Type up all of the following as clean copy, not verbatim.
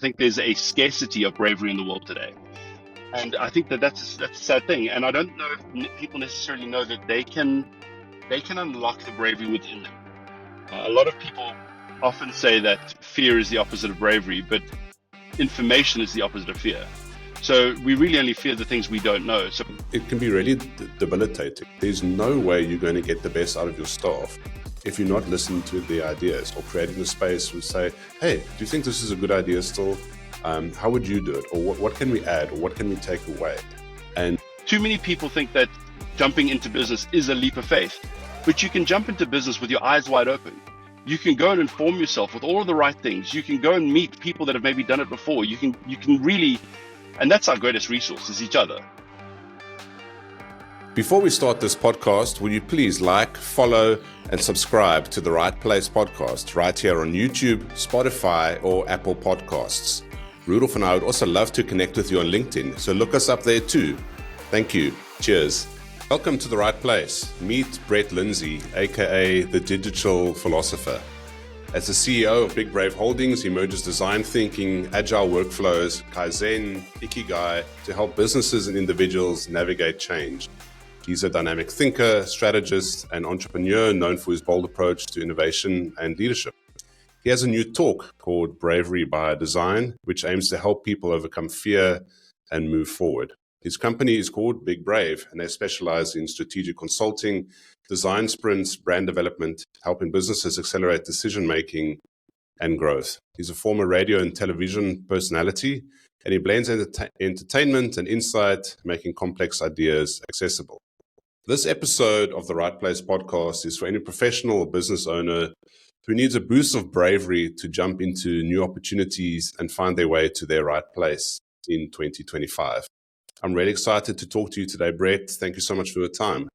think there's a scarcity of bravery in the world today. And I think that's a sad thing. And I don't know if people necessarily know that they can unlock the bravery within them. A lot of people often say that fear is the opposite of bravery, but information is the opposite of fear. So we really only fear the things we don't know. So it can be really debilitating. There's no way you're going to get the best out of your staff if you're not listening to the ideas or creating a space where say, hey, do you think this is a good idea still? How would you do it? Or what can we add? Or what can we take away? And too many people think that jumping into business is a leap of faith, but you can jump into business with your eyes wide open. You can go and inform yourself with all of the right things. You can go and meet people that have maybe done it before. You can really, and that's our greatest resource, is each other. Before we start this podcast, will you please like, follow, and subscribe to the Right Place podcast right here on YouTube, Spotify, or Apple Podcasts. Rudolph and I would also love to connect with you on LinkedIn, so look us up there too. Thank you. Cheers. Welcome to the Right Place. Meet Brett Lindsay, aka the Digital Philosopher. As the CEO of Big Brave Holdings, he merges design thinking, agile workflows, Kaizen, Ikigai to help businesses and individuals navigate change. He's a dynamic thinker, strategist, and entrepreneur known for his bold approach to innovation and leadership. He has a new talk called Bravery by Design, which aims to help people overcome fear and move forward. His company is called Big Brave, and they specialize in strategic consulting, design sprints, brand development, helping businesses accelerate decision-making and growth. He's a former radio and television personality, and he blends entertainment and insight, making complex ideas accessible. This episode of the Right Place podcast is for any professional or business owner who needs a boost of bravery to jump into new opportunities and find their way to their right place in 2025. I'm really excited to talk to you today, Brett. Thank you so much for your time.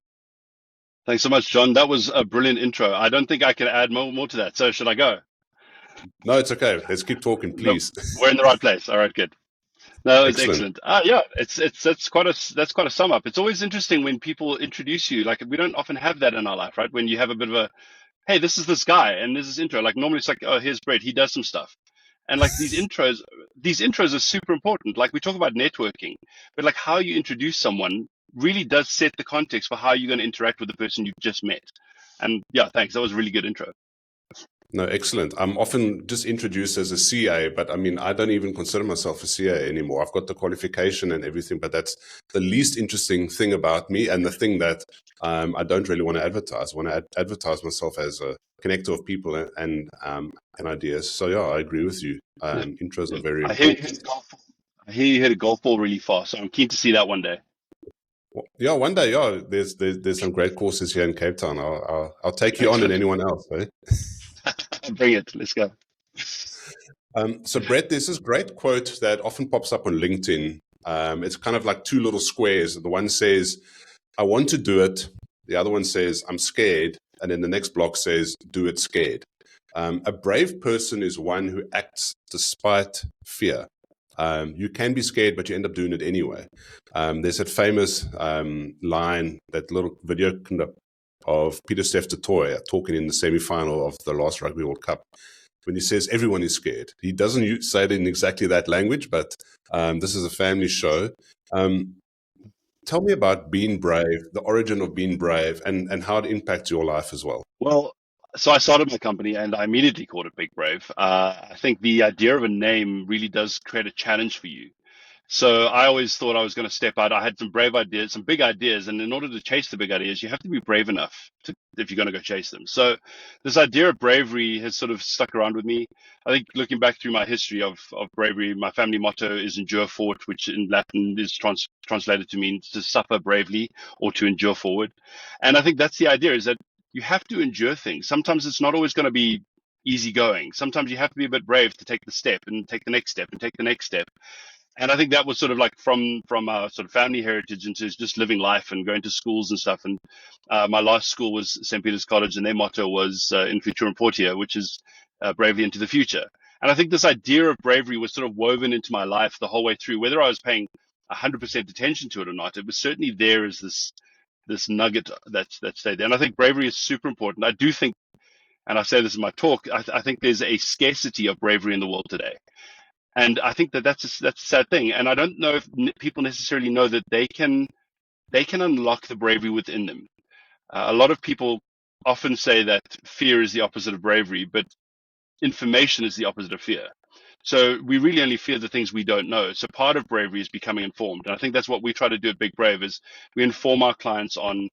Thanks so much, John. That was a brilliant intro. I don't think I can add more to that. So should I go? No, it's okay. Let's keep talking, please. No, we're in the right place. All right, good. No, it's Excellent. Yeah, that's quite a sum up. It's always interesting when people introduce you. Like we don't often have that in our life, right? When you have a bit of a, hey, this is this guy, and this is intro. Like normally it's like, oh, here's Brett. He does some stuff. And like these intros are super important. Like we talk about networking, but like how you introduce someone really does set the context for how you're going to interact with the person you've just met. And yeah, thanks. That was a really good intro. No, excellent. I'm often just introduced as a CA, but I mean, I don't even consider myself a CA anymore. I've got the qualification and everything, but that's the least interesting thing about me and the thing that I don't really want to advertise. I want to advertise myself as a connector of people and ideas. So yeah, I agree with you. Intros are very important. I hear you hit a golf ball really fast, so I'm keen to see that one day. Yeah, one day. Yeah, there's some great courses here in Cape Town. I'll take you on and anyone else. Eh? Bring it. Let's go. So Brett, there's this great quote that often pops up on LinkedIn. It's kind of like two little squares. The one says, I want to do it. The other one says, I'm scared. And then the next block says, do it scared. A brave person is one who acts despite fear. You can be scared, but you end up doing it anyway. There's that famous line, that little video clip of Peter Steph Toy talking in the semi-final of the last Rugby World Cup, when he says everyone is scared. He doesn't say it in exactly that language, but this is a family show. Tell me about being brave, the origin of being brave, and how it impacts your life as well. Well, so I started my company and I immediately called it Big Brave. I think the idea of a name really does create a challenge for you. So I always thought I was going to step out. I had some brave ideas, some big ideas. And in order to chase the big ideas, you have to be brave enough if you're going to go chase them. So this idea of bravery has sort of stuck around with me. I think looking back through my history of bravery, my family motto is endure forward, which in Latin is translated to mean to suffer bravely or to endure forward. And I think that's the idea, is that you have to endure things. Sometimes it's not always going to be easy going. Sometimes you have to be a bit brave to take the step and take the next step and take the next step. And I think that was sort of like from our sort of family heritage into just living life and going to schools and stuff. And my last school was St. Peter's College, and their motto was In Futurum Portia, which is bravely into the future. And I think this idea of bravery was sort of woven into my life the whole way through, whether I was paying 100% attention to it or not. It was certainly there as this nugget that stayed there. And I think bravery is super important. I do think, and I say this in my talk, I think there's a scarcity of bravery in the world today. And I think that that's a sad thing. And I don't know if people necessarily know that they can unlock the bravery within them. A lot of people often say that fear is the opposite of bravery, but information is the opposite of fear. So we really only fear the things we don't know. So part of bravery is becoming informed. And I think that's what we try to do at Big Brave is we inform our clients on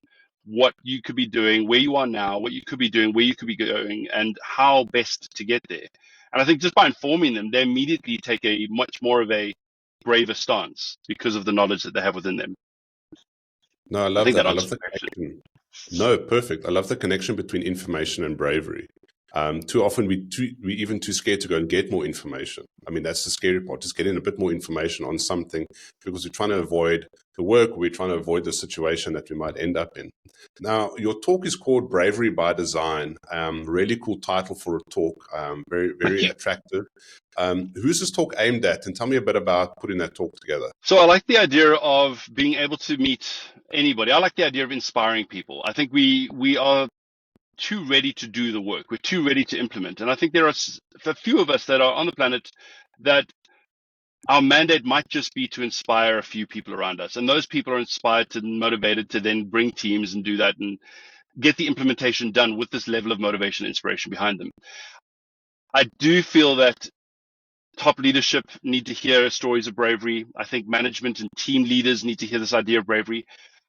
what you could be doing, where you are now, what you could be doing, where you could be going, and how best to get there. And I think just by informing them, they immediately take a much more of a braver stance because of the knowledge that they have within them. No, I I love think that. that I love answers the the question. connection. No, perfect. I love the connection between information and bravery. Too often we even too scared to go and get more information. I mean, that's the scary part, just getting a bit more information on something because we're trying to avoid the work, we're trying to avoid the situation that we might end up in. Now, your talk is called Bravery by Design. Really cool title for a talk. Very, Thank very you. attractive. Who's this talk aimed at? And tell me a bit about putting that talk together. So I like the idea of being able to meet anybody. I like the idea of inspiring people. I think we are too ready to do the work. We're too ready to implement. And I think there are a few of us that are on the planet that our mandate might just be to inspire a few people around us. And those people are inspired and motivated to then bring teams and do that and get the implementation done with this level of motivation and inspiration behind them. I do feel that top leadership need to hear stories of bravery. I think management and team leaders need to hear this idea of bravery.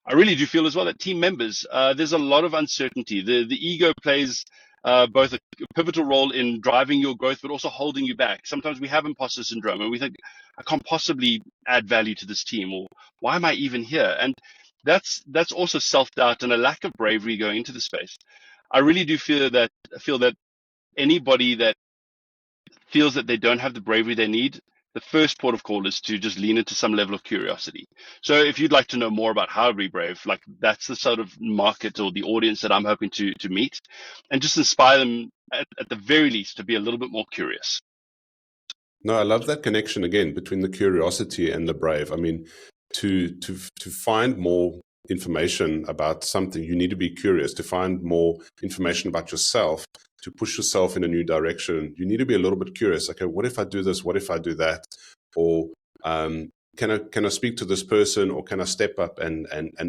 I really do feel as well that team members, there's a lot of uncertainty. The ego plays both a pivotal role in driving your growth, but also holding you back. Sometimes we have imposter syndrome and we think, I can't possibly add value to this team, or why am I even here? And that's also self-doubt and a lack of bravery going into the space. I really do feel that anybody that feels that they don't have the bravery they need, the first port of call is to just lean into some level of curiosity. So if you'd like to know more about how to be brave, like that's the sort of market or the audience that I'm hoping to meet, and just inspire them at the very least to be a little bit more curious. No, I love that connection again between the curiosity and the brave. I mean, to find more information about something, you need to be curious. To find more information about yourself, to push yourself in a new direction, you need to be a little bit curious. Okay, what if I do this? What if I do that? Or can I speak to this person, or can I step up and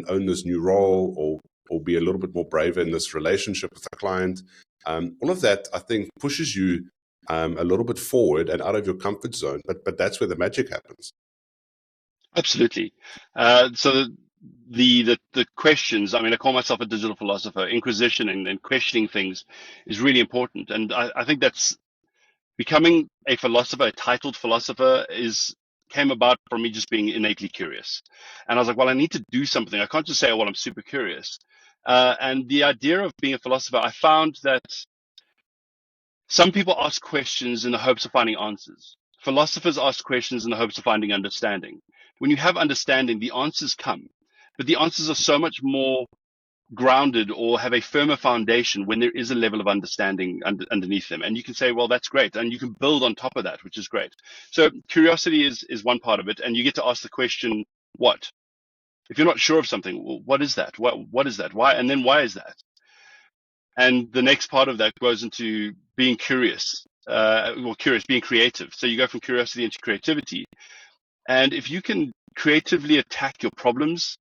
own this new role, or be a little bit more brave in this relationship with a client? All of that, I think, pushes you a little bit forward and out of your comfort zone, but that's where the magic happens. Absolutely. So the questions, I mean, I call myself a digital philosopher. Inquisition and questioning things is really important. And I think that's becoming a philosopher, a titled philosopher, came about from me just being innately curious. And I was like, well, I need to do something. I can't just say, oh, well, I'm super curious. And the idea of being a philosopher, I found that some people ask questions in the hopes of finding answers. Philosophers ask questions in the hopes of finding understanding. When you have understanding, the answers come, but the answers are so much more grounded or have a firmer foundation when there is a level of understanding underneath them. And you can say, well, that's great. And you can build on top of that, which is great. So curiosity is one part of it. And you get to ask the question, what? If you're not sure of something, well, what is that? What is that? Why? And then why is that? And the next part of that goes into being curious, being creative. So you go from curiosity into creativity. And if you can creatively attack your problems,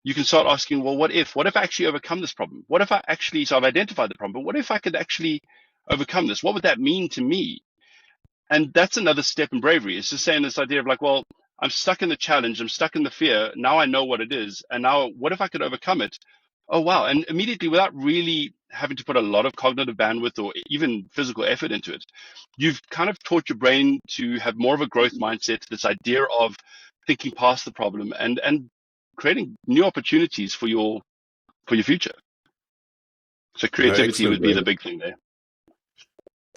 you can start asking, well, what if I actually overcome this problem? What if I actually, so I've identified the problem, but what if I could actually overcome this? What would that mean to me? And that's another step in bravery. It's just saying this idea of like, well, I'm stuck in the challenge. I'm stuck in the fear. Now I know what it is. And now what if I could overcome it? Oh, wow. And immediately, without really having to put a lot of cognitive bandwidth or even physical effort into it, you've kind of taught your brain to have more of a growth mindset, this idea of thinking past the problem and creating new opportunities for your future. So creativity would be the big thing there.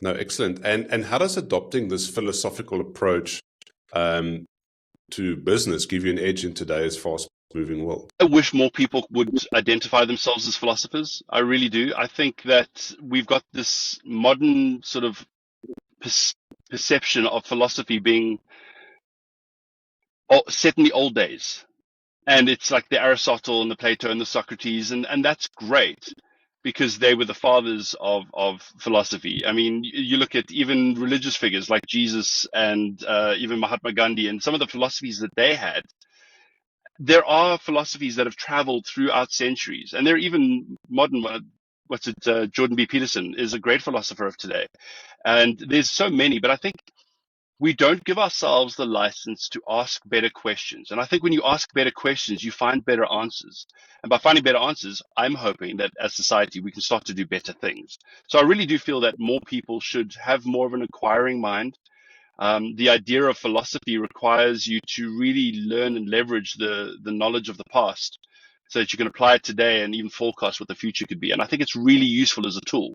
No, excellent. And how does adopting this philosophical approach to business give you an edge in today's fast-moving world? I wish more people would identify themselves as philosophers. I really do. I think that we've got this modern sort of perception of philosophy being set in the old days. And it's like the Aristotle and the Plato and the Socrates, and that's great. because they were the fathers of philosophy. I mean, you look at even religious figures like Jesus and even Mahatma Gandhi and some of the philosophies that they had. There are philosophies that have traveled throughout centuries, and they're even modern. Jordan B. Peterson is a great philosopher of today, and there's so many. But I think we don't give ourselves the license to ask better questions. And I think when you ask better questions, you find better answers. And by finding better answers, I'm hoping that as society, we can start to do better things. So I really do feel that more people should have more of an inquiring mind. The idea of philosophy requires you to really learn and leverage the knowledge of the past so that you can apply it today and even forecast what the future could be. And I think it's really useful as a tool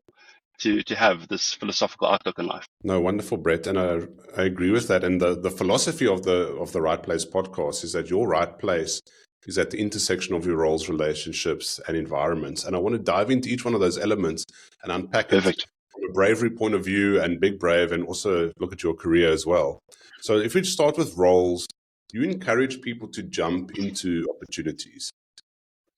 to have this philosophical outlook in life. No, wonderful, Brett, and I agree with that. And the philosophy of the Right Place podcast is that your right place is at the intersection of your roles, relationships, and environments. And I want to dive into each one of those elements and unpack it Perfect. from a bravery point of view and Big Brave, and also look at your career as well. So if we start with roles, you encourage people to jump into opportunities.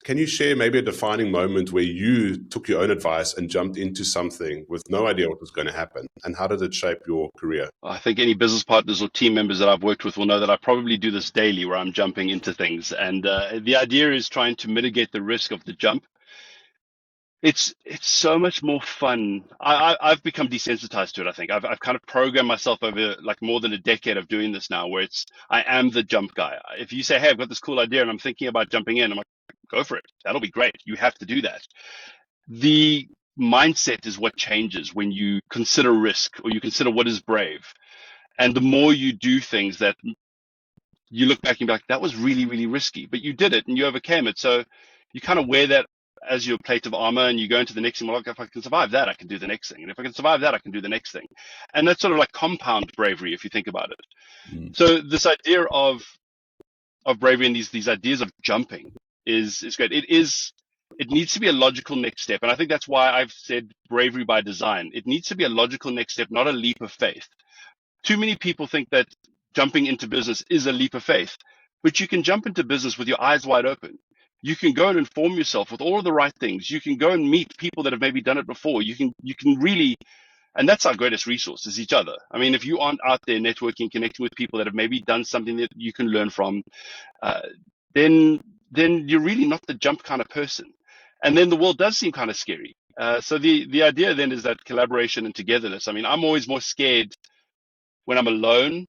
Can you share maybe a defining moment where you took your own advice and jumped into something with no idea what was going to happen? And how did it shape your career? I think any business partners or team members that I've worked with will know that I probably do this daily where I'm jumping into things. And the idea is trying to mitigate the risk of the jump. It's so much more fun. I've become desensitized to it. I think I've kind of programmed myself over like more than a decade of doing this now, where I am the jump guy. If you say, "Hey, I've got this cool idea and I'm thinking about jumping in," I'm like, "Go for it. That'll be great. You have to do that." The mindset is what changes when you consider risk or you consider what is brave. And the more you do things that you look back and be like, that was really, really risky, but you did it and you overcame it. So you kind of wear that as your plate of armor and you go into the next thing. Well, if I can survive that, I can do the next thing. And if I can survive that, I can do the next thing. And that's sort of like compound bravery, if you think about it. So this idea of bravery and these ideas of jumping is great. It needs to be a logical next step. And I think that's why I've said bravery by design. It needs to be a logical next step, not a leap of faith. Too many people think that jumping into business is a leap of faith, but you can jump into business with your eyes wide open. You can go and inform yourself with all of the right things. You can go and meet people that have maybe done it before. You can really, and that's our greatest resource is each other. I mean, if you aren't out there networking, connecting with people that have maybe done something that you can learn from, then you're really not the jump kind of person. And then the world does seem kind of scary. So the idea then is that collaboration and togetherness. I mean, I'm always more scared when I'm alone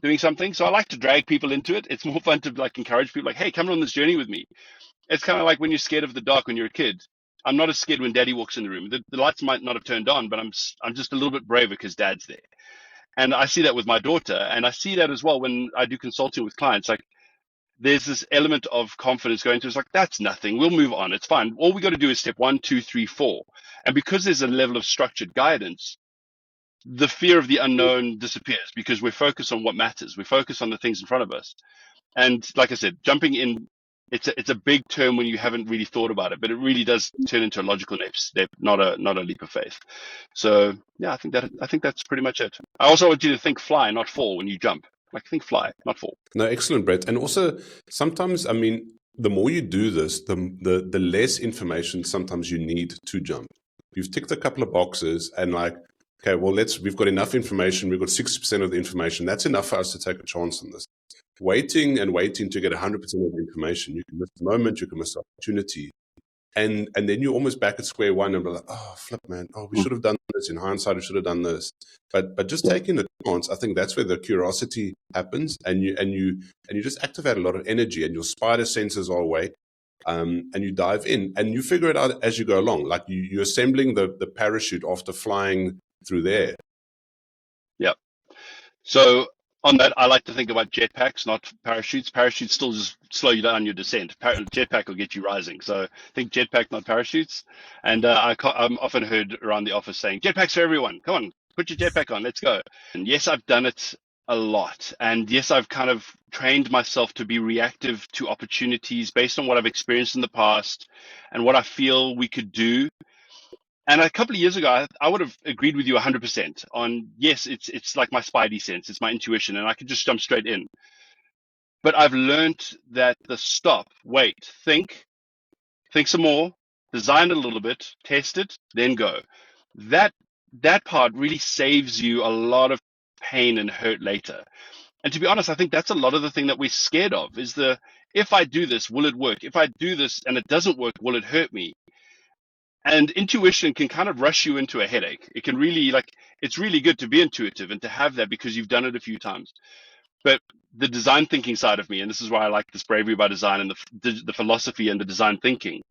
doing something. So I like to drag people into it. It's more fun to like encourage people like, hey, come on this journey with me. It's kind of like when you're scared of the dark when you're a kid. I'm not as scared when daddy walks in the room. The lights might not have turned on, but I'm just a little bit braver because dad's there. And I see that with my daughter. And I see that as well when I do consulting with clients. Like there's this element of confidence going through. It's like, that's nothing. We'll move on. It's fine. All we got to do is step 1, 2, 3, 4. And because there's a level of structured guidance, the fear of the unknown disappears because we're focused on what matters. We're focused on the things in front of us. And like I said, jumping in, it's a big term when you haven't really thought about it, but it really does turn into a logical next step, not a leap of faith. So yeah, I think that's pretty much it. I also want you to think fly, not fall when you jump. Like think fly, not fall. No, excellent, Brett. And also sometimes, I mean, the more you do this, the less information sometimes you need to jump. You've ticked a couple of boxes and like, okay, well, we've got enough information. We've got 60% of the information. That's enough for us to take a chance on this. Waiting to get 100% of the information, you can miss the moment, you can miss the opportunity. And then you're almost back at square one and be like, oh, flip, man. Oh, we should have done this. In hindsight, we should have done this. But just taking the chance, I think that's where the curiosity happens, and you just activate a lot of energy, and your spider senses are awake, and you dive in, and you figure it out as you go along. Like you're assembling the parachute after flying through the air. Yeah. So on that, I like to think about jetpacks, not parachutes. Parachutes still just slow you down your descent. Jetpack will get you rising. So think jetpack, not parachutes. And I'm often heard around the office saying, jetpacks for everyone. Come on, put your jetpack on. Let's go. And yes, I've done it a lot. And yes, I've kind of trained myself to be reactive to opportunities based on what I've experienced in the past and what I feel we could do. And a couple of years ago, I would have agreed with you 100% on, yes, it's like my spidey sense, it's my intuition, and I could just jump straight in. But I've learned that the stop, wait, think some more, design it a little bit, test it, then go. That that part really saves you a lot of pain and hurt later. And to be honest, I think that's a lot of the thing that we're scared of is if I do this, will it work? If I do this and it doesn't work, will it hurt me? And intuition can kind of rush you into a headache. It can really it's really good to be intuitive and to have that because you've done it a few times. But the design thinking side of me, and this is why I like this Bravery by Design and the philosophy and the design thinking.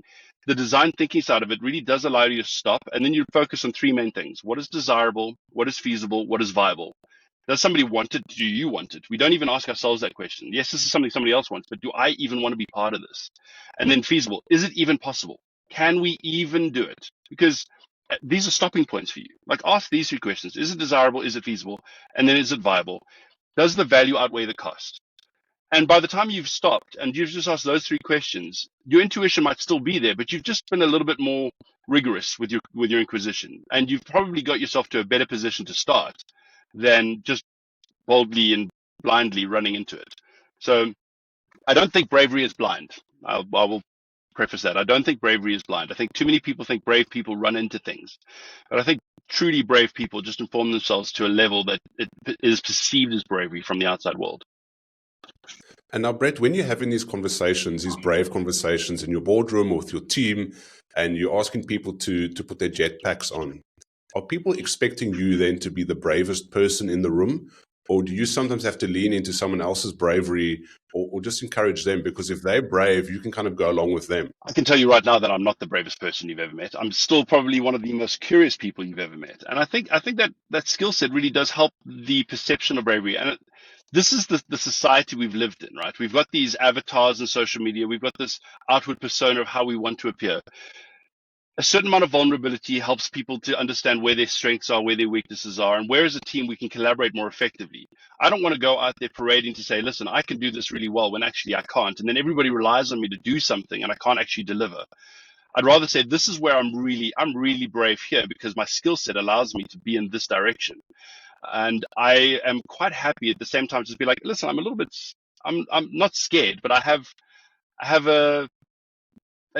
The design thinking side of it really does allow you to stop, and then you focus on three main things. What is desirable? What is feasible? What is viable? Does somebody want it? Do you want it? We don't even ask ourselves that question. Yes, this is something somebody else wants, but do I even want to be part of this? And then feasible. Is it even possible? Can we even do it? Because these are stopping points for you. Like, ask these three questions. Is it desirable? Is it feasible? And then is it viable? Does the value outweigh the cost? And by the time you've stopped and you've just asked those three questions, your intuition might still be there, but you've just been a little bit more rigorous with your inquisition. And you've probably got yourself to a better position to start than just boldly and blindly running into it. So I don't think bravery is blind. I will preface that. I don't think bravery is blind. I think too many people think brave people run into things. But I think truly brave people just inform themselves to a level that it is perceived as bravery from the outside world. And now, Brett, when you're having these conversations, these brave conversations in your boardroom or with your team, and you're asking people to put their jetpacks on, are people expecting you then to be the bravest person in the room? Or do you sometimes have to lean into someone else's bravery or just encourage them? Because if they're brave, you can kind of go along with them. I can tell you right now that I'm not the bravest person you've ever met. I'm still probably one of the most curious people you've ever met. And I think that skill set really does help the perception of bravery. And this is the society we've lived in, right? We've got these avatars in social media. We've got this outward persona of how we want to appear. A certain amount of vulnerability helps people to understand where their strengths are, where their weaknesses are, and where as a team we can collaborate more effectively. I don't want to go out there parading to say, listen, I can do this really well when actually I can't. And then everybody relies on me to do something and I can't actually deliver. I'd rather say this is where I'm really brave here because my skill set allows me to be in this direction. And I am quite happy at the same time to be like, listen, I'm not scared, but I have a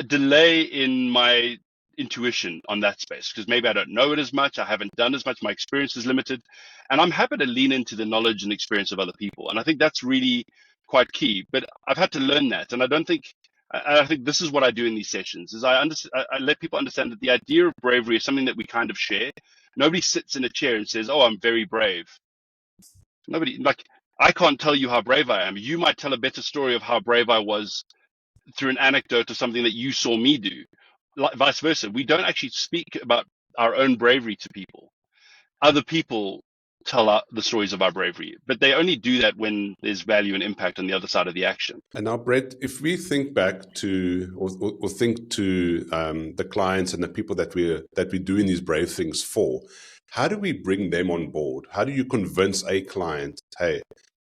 delay in my intuition on that space because maybe I don't know it as much. I haven't done as much. My experience is limited, and I'm happy to lean into the knowledge and experience of other people. And I think that's really quite key. But I've had to learn that, and I think this is what I do in these sessions: is I let people understand that the idea of bravery is something that we kind of share. Nobody sits in a chair and says, "Oh, I'm very brave." Nobody I can't tell you how brave I am. You might tell a better story of how brave I was through an anecdote or something that you saw me do. Like, vice versa. We don't actually speak about our own bravery to people. Other people tell the stories of our bravery, but they only do that when there's value and impact on the other side of the action. And now, Brett, if we think back to or think to the clients and the people that we're doing these brave things for, how do we bring them on board? How do you convince a client, hey,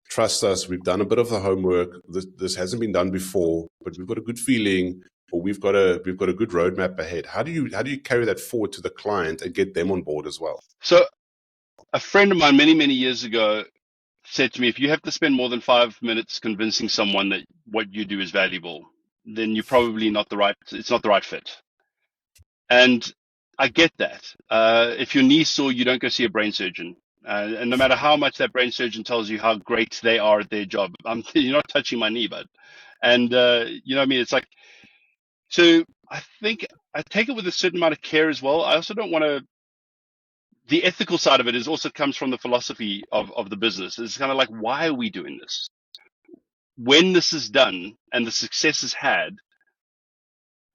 trust us, we've done a bit of the homework. This hasn't been done before, but we've got a good feeling, or we've got a good roadmap ahead. How do you carry that forward to the client and get them on board as well? So a friend of mine many years ago said to me, if you have to spend more than 5 minutes convincing someone that what you do is valuable, then you're probably it's not the right fit. And I get that. If your knee's sore, you don't go see a brain surgeon. And no matter how much that brain surgeon tells you how great they are at their job, you're not touching my knee, bud. And you know what I mean? It's like, so I think I take it with a certain amount of care as well. I also don't want to, the ethical side of it is also comes from the philosophy of the business. It's kind of like, why are we doing this? When this is done and the success is had,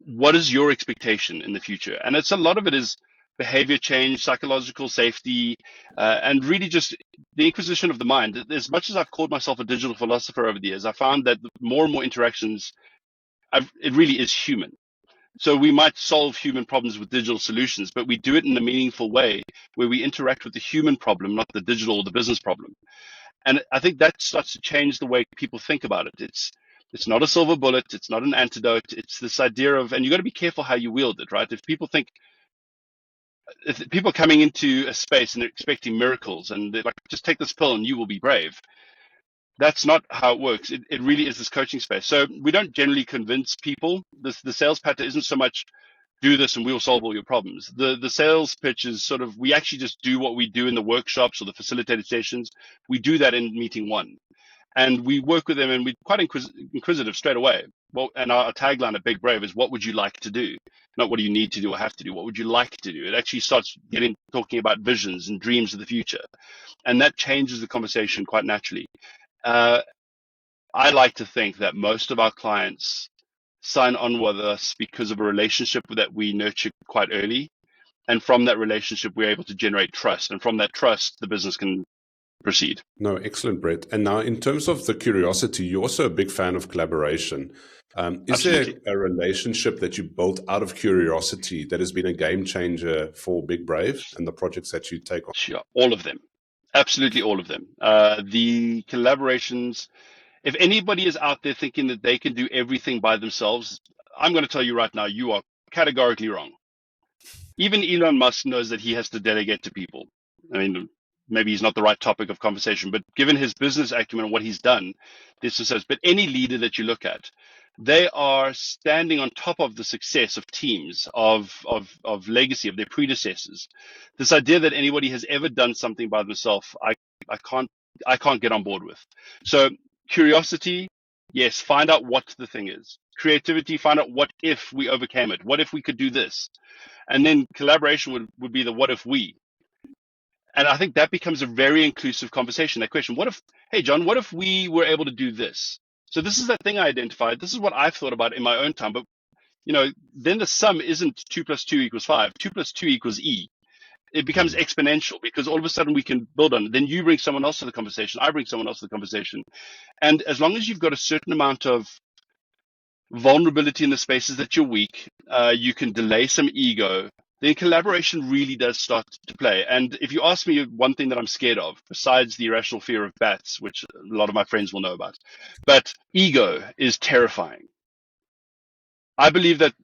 what is your expectation in the future? And a lot of it is behavior change, psychological safety, and really just the inquisition of the mind. As much as I've called myself a digital philosopher over the years, I found that more and more interactions, it really is human. So we might solve human problems with digital solutions, but we do it in a meaningful way where we interact with the human problem, not the digital or the business problem. And I think that starts to change the way people think about it. It's not a silver bullet. It's not an antidote. It's this idea of, and you got to be careful how you wield it, right? If people are coming into a space and they're expecting miracles and they're like, just take this pill and you will be brave. That's not how it works. It really is this coaching space. So we don't generally convince people. The sales pattern isn't so much do this and we'll solve all your problems. The sales pitch is sort of, we actually just do what we do in the workshops or the facilitated sessions. We do that in meeting one. And we work with them, and we're quite inquisitive straight away. Well, and our tagline at Big Brave is, what would you like to do? Not what do you need to do or have to do. What would you like to do? It actually starts talking about visions and dreams of the future. And that changes the conversation quite naturally. I like to think that most of our clients sign on with us because of a relationship that we nurture quite early. And from that relationship, we're able to generate trust. And from that trust, the business can proceed. No, excellent, Brett. And now, in terms of the curiosity, you're also a big fan of collaboration. Is there a relationship that you built out of curiosity that has been a game changer for Big Brave and the projects that you take on? Sure, all of them. Absolutely all of them. The collaborations, if anybody is out there thinking that they can do everything by themselves, I'm going to tell you right now, you are categorically wrong. Even Elon Musk knows that he has to delegate to people. I mean, maybe he's not the right topic of conversation, but given his business acumen and what he's done, this is, but any leader that you look at, they are standing on top of the success of teams, of legacy, of their predecessors. This idea that anybody has ever done something by themselves, I can't get on board with. So curiosity, yes, find out what the thing is. Creativity, find out what if we overcame it? What if we could do this? And then collaboration would be the what if we. And I think that becomes a very inclusive conversation. That question, what if, hey, John, what if we were able to do this? So this is that thing I identified. This is what I've thought about in my own time. But, then the sum isn't 2 + 2 = 5. 2 + 2 = E. It becomes exponential because all of a sudden we can build on it. Then you bring someone else to the conversation. I bring someone else to the conversation. And as long as you've got a certain amount of vulnerability in the spaces that you're weak, you can delay some ego, then collaboration really does start to play. And if you ask me one thing that I'm scared of, besides the irrational fear of bats, which a lot of my friends will know about, but ego is terrifying. I believe that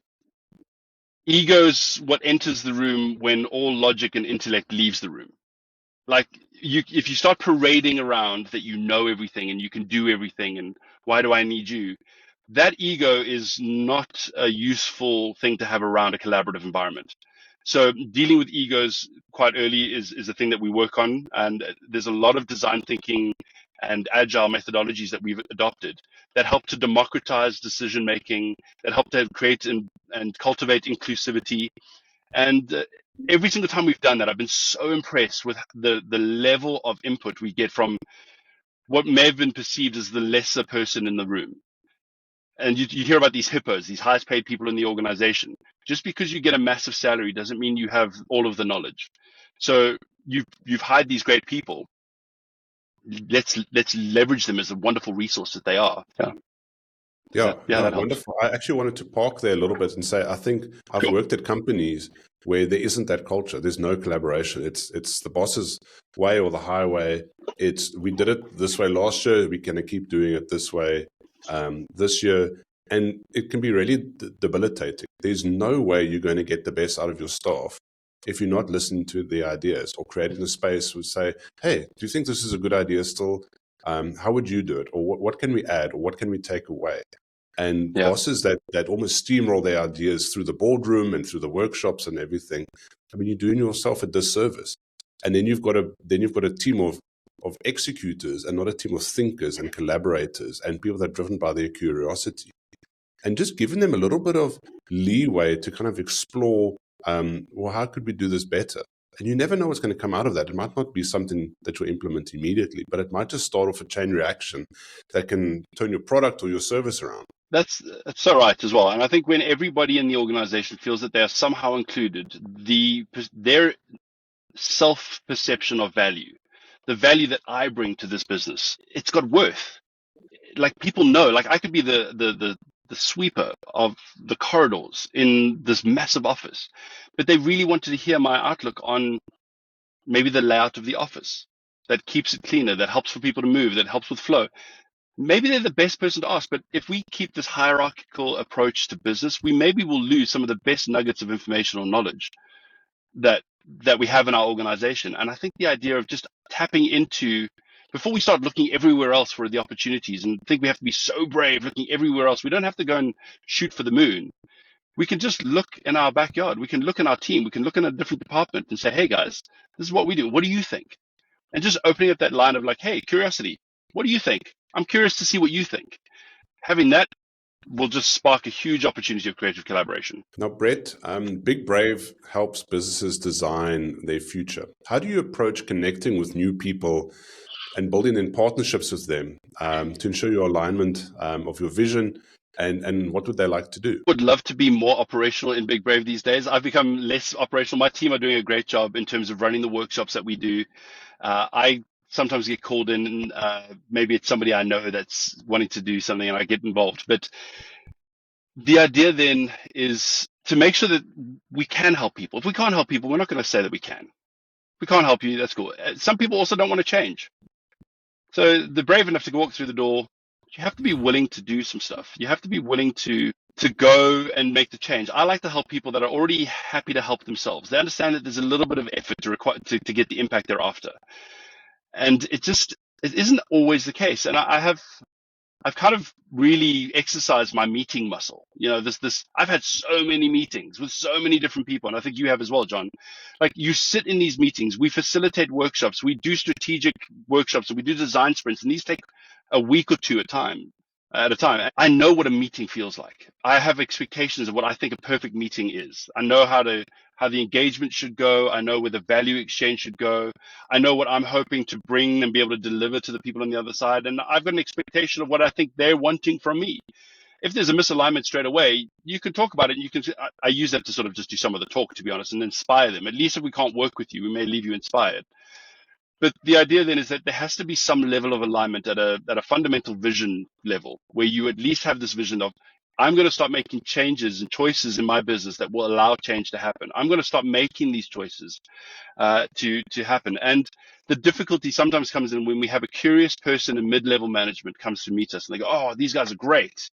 ego is what enters the room when all logic and intellect leaves the room. Like if you start parading around that you know everything and you can do everything and why do I need you? That ego is not a useful thing to have around a collaborative environment. So dealing with egos quite early is a thing that we work on. And there's a lot of design thinking and agile methodologies that we've adopted that help to democratize decision making, that help to create and cultivate inclusivity. And every single time we've done that, I've been so impressed with the level of input we get from what may have been perceived as the lesser person in the room. And you hear about these hippos, these highest paid people in the organization. Just because you get a massive salary doesn't mean you have all of the knowledge. So you've hired these great people. Let's leverage them as a wonderful resource that they are. Yeah, that helps. Wonderful. I actually wanted to park there a little bit and say, I think I've worked at companies where there isn't that culture. There's no collaboration. It's the boss's way or the highway. We did it this way last year. We're going to keep doing it this way this year. And it can be really debilitating. There's no way you're going to get the best out of your staff if you're not listening to the ideas or creating a space where say, hey, do you think this is a good idea still? How would you do it? Or what can we add? Or what can we take away? And bosses that almost steamroll their ideas through the boardroom and through the workshops and everything. I mean, you're doing yourself a disservice. And then you've got a team of executors and not a team of thinkers and collaborators and people that are driven by their curiosity. And just giving them a little bit of leeway to kind of explore, how could we do this better? And you never know what's going to come out of that. It might not be something that you'll implement immediately, but it might just start off a chain reaction that can turn your product or your service around. That's so right as well. And I think when everybody in the organization feels that they are somehow included, their self-perception of value, the value that I bring to this business, it's got worth. Like people know, like I could be the sweeper of the corridors in this massive office, but they really wanted to hear my outlook on maybe the layout of the office that keeps it cleaner, that helps for people to move, that helps with flow. Maybe they're the best person to ask, but if we keep this hierarchical approach to business, we maybe will lose some of the best nuggets of information or knowledge that we have in our organization. And I think the idea of just tapping into, before we start looking everywhere else for the opportunities and think we have to be so brave looking everywhere else, we don't have to go and shoot for the moon. We can just look in our backyard. We can look in our team. We can look in a different department and say, hey guys, this is what we do. What do you think? And just opening up that line of like, hey, curiosity, what do you think? I'm curious to see what you think. Having that will just spark a huge opportunity of creative collaboration. Now, Brett, Big Brave helps businesses design their future. How do you approach connecting with new people and building in partnerships with them to ensure your alignment of your vision? And what would they like to do? Would love to be more operational in Big Brave these days. I've become less operational. My team are doing a great job in terms of running the workshops that we do. I sometimes get called in. Maybe it's somebody I know that's wanting to do something and I get involved. But the idea then is to make sure that we can help people. If we can't help people, we're not going to say that we can. If we can't help you, that's cool. Some people also don't want to change. So they're brave enough to walk through the door. You have to be willing to do some stuff. You have to be willing to go and make the change. I like to help people that are already happy to help themselves. They understand that there's a little bit of effort to get the impact they're after. And it isn't always the case. And I've kind of really exercised my meeting muscle. I've had so many meetings with so many different people, and I think you have as well, John. Like, you sit in these meetings, we facilitate workshops, we do strategic workshops, and we do design sprints, and these take a week or two at a time. I know what a meeting feels like. I have expectations of what I think a perfect meeting is. I know how the engagement should go. I know where the value exchange should go. I know what I'm hoping to bring and be able to deliver to the people on the other side. And I've got an expectation of what I think they're wanting from me. If there's a misalignment straight away, you can talk about it. I use that to sort of just do some of the talk, to be honest, and inspire them. At least if we can't work with you, we may leave you inspired. But the idea then is that there has to be some level of alignment at a fundamental vision level, where you at least have this vision of, I'm going to start making changes and choices in my business that will allow change to happen. I'm going to start making these choices to happen. And the difficulty sometimes comes in when we have a curious person in mid-level management comes to meet us and they go, oh, these guys are great.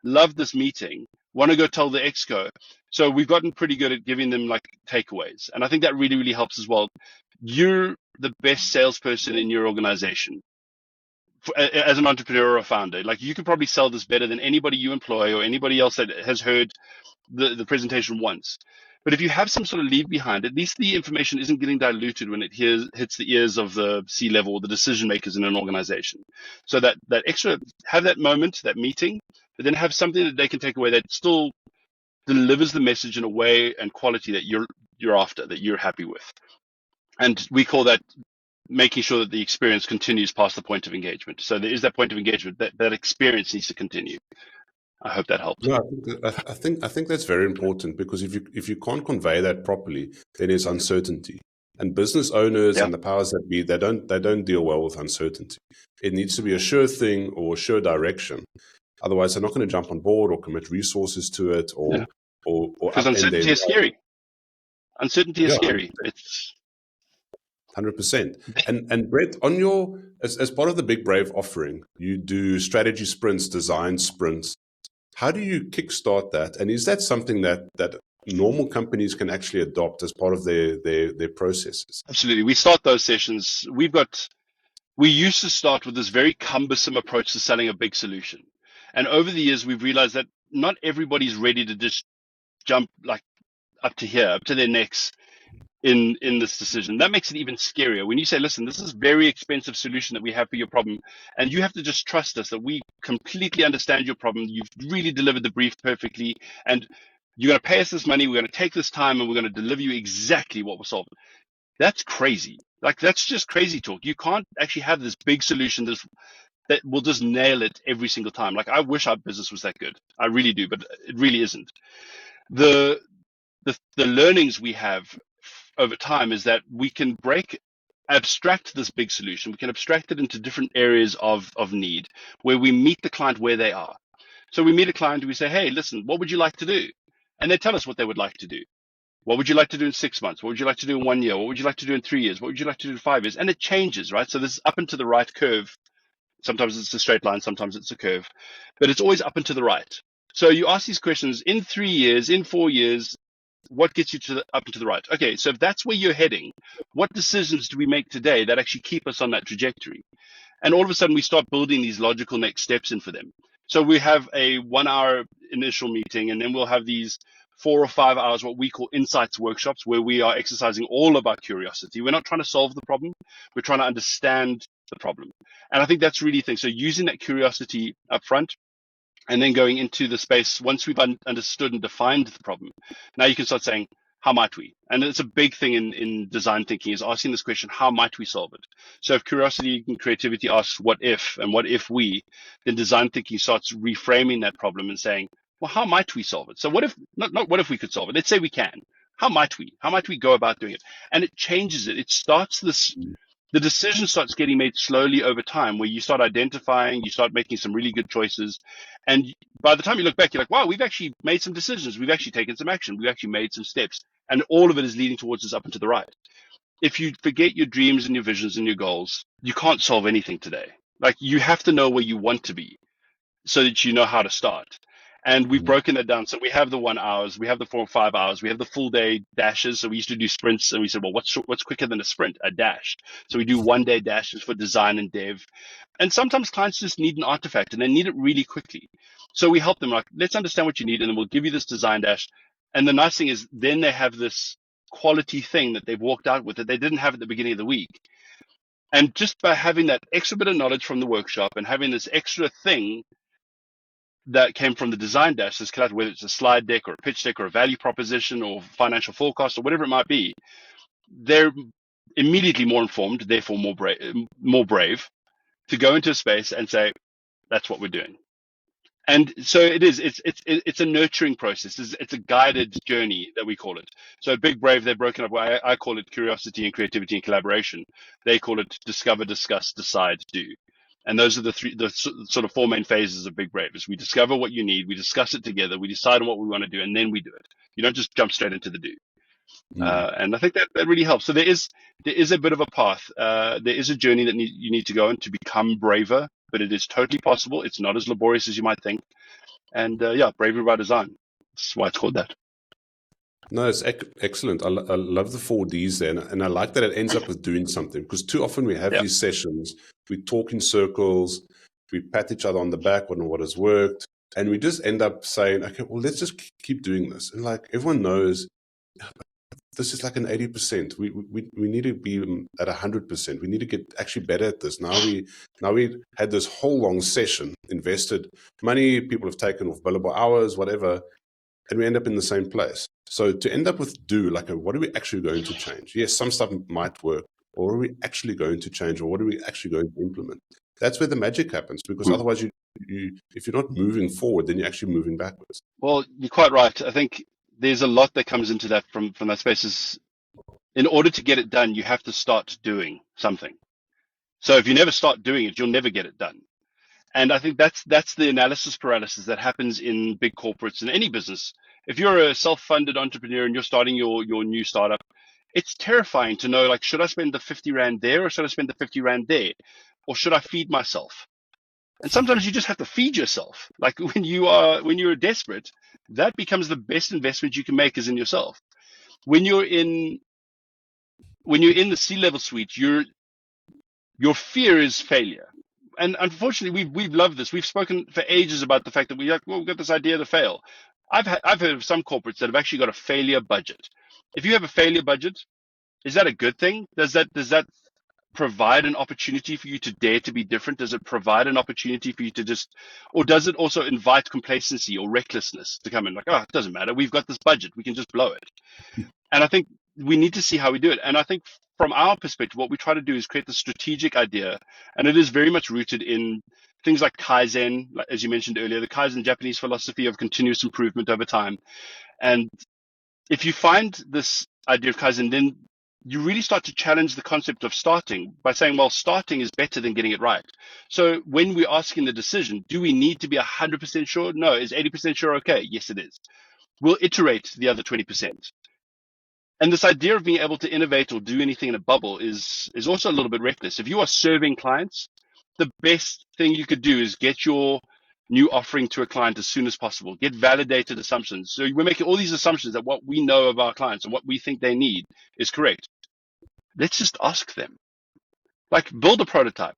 Love this meeting. Want to go tell the exco. So we've gotten pretty good at giving them like takeaways. And I think that really, really helps as well. You're the best salesperson in your organization. As an entrepreneur or a founder, like, you could probably sell this better than anybody you employ or anybody else that has heard the presentation once. But if you have some sort of leave behind, at least the information isn't getting diluted when it hits the ears of the C-level or the decision makers in an organization. So that extra, have that moment, that meeting, but then have something that they can take away that still delivers the message in a way and quality that you're after, that you're happy with. And we call that making sure that the experience continues past the point of engagement. So there is that point of engagement, that experience needs to continue. I hope that helps. No, I think that's very important, because if you can't convey that properly, then there's uncertainty. And business owners and the powers that be, they don't deal well with uncertainty. It needs to be a sure thing or a sure direction. Otherwise, they're not going to jump on board or commit resources to it, or because uncertainty is scary. Uncertainty is scary. It's 100%. And Brett, on as part of the Big Brave offering, you do strategy sprints, design sprints. How do you kickstart that? And is that something that normal companies can actually adopt as part of their processes? Absolutely. We start those sessions. We used to start with this very cumbersome approach to selling a big solution. And over the years, we've realized that not everybody's ready to just jump like up to their necks in this decision. That makes it even scarier when you say, listen, this is a very expensive solution that we have for your problem, and you have to just trust us that we completely understand your problem. You've really delivered the brief perfectly, and you're going to pay us this money. We're going to take this time, and we're going to deliver you exactly what we're solving. That's crazy. Like, that's just crazy talk. You can't actually have this big solution that will just nail it every single time. Like, I wish our business was that good. I really do, but it really isn't. The learnings we have over time is that we can abstract this big solution. We can abstract it into different areas of need where we meet the client where they are. So we meet a client and we say, hey, listen, what would you like to do? And they tell us what they would like to do. What would you like to do in 6 months? What would you like to do in 1 year? What would you like to do in 3 years? What would you like to do in 5 years? And it changes, right? So this is up and to the right curve. Sometimes it's a straight line, sometimes it's a curve, but it's always up and to the right. So you ask these questions in 3 years, in 4 years, what gets you up and to the right? Okay, so if that's where you're heading, what decisions do we make today that actually keep us on that trajectory? And all of a sudden, we start building these logical next steps in for them. So we have a 1 hour initial meeting, and then we'll have these 4 or 5 hours, what we call insights workshops, where we are exercising all of our curiosity. We're not trying to solve the problem. We're trying to understand the problem. And I think that's really the thing. So using that curiosity up front, and then going into the space, once we've understood and defined the problem, now you can start saying, how might we? And it's a big thing in design thinking, is asking this question, how might we solve it? So if curiosity and creativity asks what if, and what if we, then design thinking starts reframing that problem and saying, well, how might we solve it? So what if, not what if we could solve it? Let's say we can. How might we? How might we go about doing it? And it changes it. It starts this, the decision starts getting made slowly over time, where you start identifying, you start making some really good choices. And by the time you look back, you're like, wow, we've actually made some decisions. We've actually taken some action. We've actually made some steps. And all of it is leading towards us up and to the right. If you forget your dreams and your visions and your goals, you can't solve anything today. Like, you have to know where you want to be so that you know how to start. And we've broken that down. So we have the 1 hours, we have the 4 or 5 hours, we have the full day dashes. So we used to do sprints, and we said, well, what's quicker than a sprint? A dash. So we do 1 day dashes for design and dev. And sometimes clients just need an artifact and they need it really quickly. So we help them, like, let's understand what you need, and then we'll give you this design dash. And the nice thing is then they have this quality thing that they've walked out with that they didn't have at the beginning of the week. And just by having that extra bit of knowledge from the workshop and having this extra thing that came from the design dash, this collab, whether it's a slide deck or a pitch deck or a value proposition or financial forecast or whatever it might be, they're immediately more informed, therefore more brave to go into a space and say, that's what we're doing. And so it's a nurturing process. It's a guided journey that we call it. So at Big Brave, they're broken up. I call it curiosity and creativity and collaboration. They call it discover, discuss, decide, do. And those are the sort of 4 main phases of Big Brave. Is we discover what you need, we discuss it together, we decide on what we want to do, and then we do it. You don't just jump straight into the do. And I think that really helps. So there is a bit of a path. There is a journey that you need to go on to become braver, but it is totally possible. It's not as laborious as you might think. And bravery by design. That's why it's called that. No, it's excellent. I love the 4Ds there. And I like that it ends up with doing something, because too often we have these sessions, we talk in circles, we pat each other on the back on what has worked, and we just end up saying, okay, well, let's just keep doing this. And like, everyone knows, this is like an 80%. We need to be at 100%. We need to get actually better at this. Now we had this whole long session, invested money, people have taken off billable hours, whatever, and we end up in the same place. So to end up with what are we actually going to change? Yes, some stuff might work, or what are we actually going to change, or what are we actually going to implement? That's where the magic happens, because otherwise if you're not moving forward, then you're actually moving backwards. Well, you're quite right. I think there's a lot that comes into that from that space. Is in order to get it done, you have to start doing something. So if you never start doing it, you'll never get it done. And I think that's the analysis paralysis that happens in big corporates in any business. If you're a self-funded entrepreneur and you're starting your new startup, it's terrifying to know, like, should I spend the 50 Rand there, or should I spend the 50 Rand there? Or should I feed myself? And sometimes you just have to feed yourself. Like when you're desperate, that becomes the best investment you can make, is in yourself. When you're in the C-level suite, your fear is failure. And unfortunately, we've loved this. We've spoken for ages about the fact that we've got this idea to fail. I've heard of some corporates that have actually got a failure budget. If you have a failure budget, is that a good thing? Does that provide an opportunity for you to dare to be different? Does it provide an opportunity for you to or does it also invite complacency or recklessness to come in? Like, it doesn't matter. We've got this budget. We can just blow it. And I think we need to see how we do it. And I think from our perspective, what we try to do is create the strategic idea. And it is very much rooted in things like Kaizen, as you mentioned earlier, the Kaizen Japanese philosophy of continuous improvement over time. And if you find this idea of Kaizen, then you really start to challenge the concept of starting by saying, well, starting is better than getting it right. So when we're asking the decision, do we need to be 100% sure? No. Is 80% sure okay? Yes, it is. We'll iterate the other 20%. And this idea of being able to innovate or do anything in a bubble is also a little bit reckless. If you are serving clients, the best thing you could do is get your new offering to a client as soon as possible. Get validated assumptions. So we're making all these assumptions that what we know of our clients and what we think they need is correct. Let's just ask them. Like, build a prototype.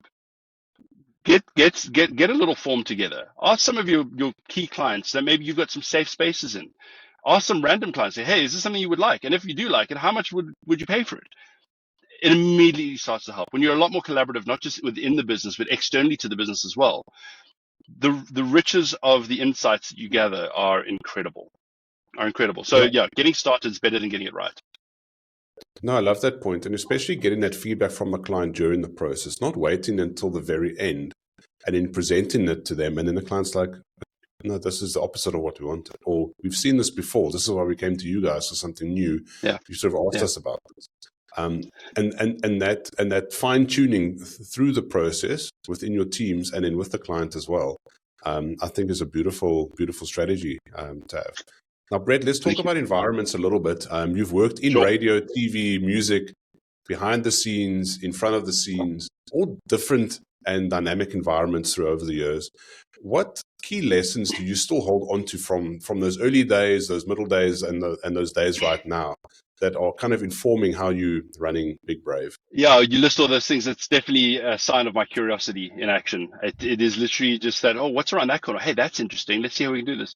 Get a little form together. Ask some of your key clients that maybe you've got some safe spaces in. Ask some random clients, say, hey, is this something you would like? And if you do like it, how much would you pay for it? It immediately starts to help. When you're a lot more collaborative, not just within the business, but externally to the business as well, the riches of the insights that you gather are incredible. So Yeah. yeah, getting started is better than getting it right. No, I love that point, and especially getting that feedback from the client during the process, not waiting until the very end and then presenting it to them. And then the client's like, no, this is the opposite of what we wanted. Or we've seen this before. This is why we came to you guys for something new. Yeah. You sort of asked us about this. And that fine tuning through the process within your teams and then with the client as well, I think is a beautiful strategy to have. Now, Brett, let's talk about environments a little bit. You've worked in radio, TV, music, behind the scenes, in front of the scenes, all different and dynamic environments through over the years. What key lessons do you still hold on to from those early days, those middle days, and those days right now that are kind of informing how you're running Big Brave? Yeah, you list all those things. It's definitely a sign of my curiosity in action. It is literally just that, oh, what's around that corner? Hey, that's interesting. Let's see how we can do this.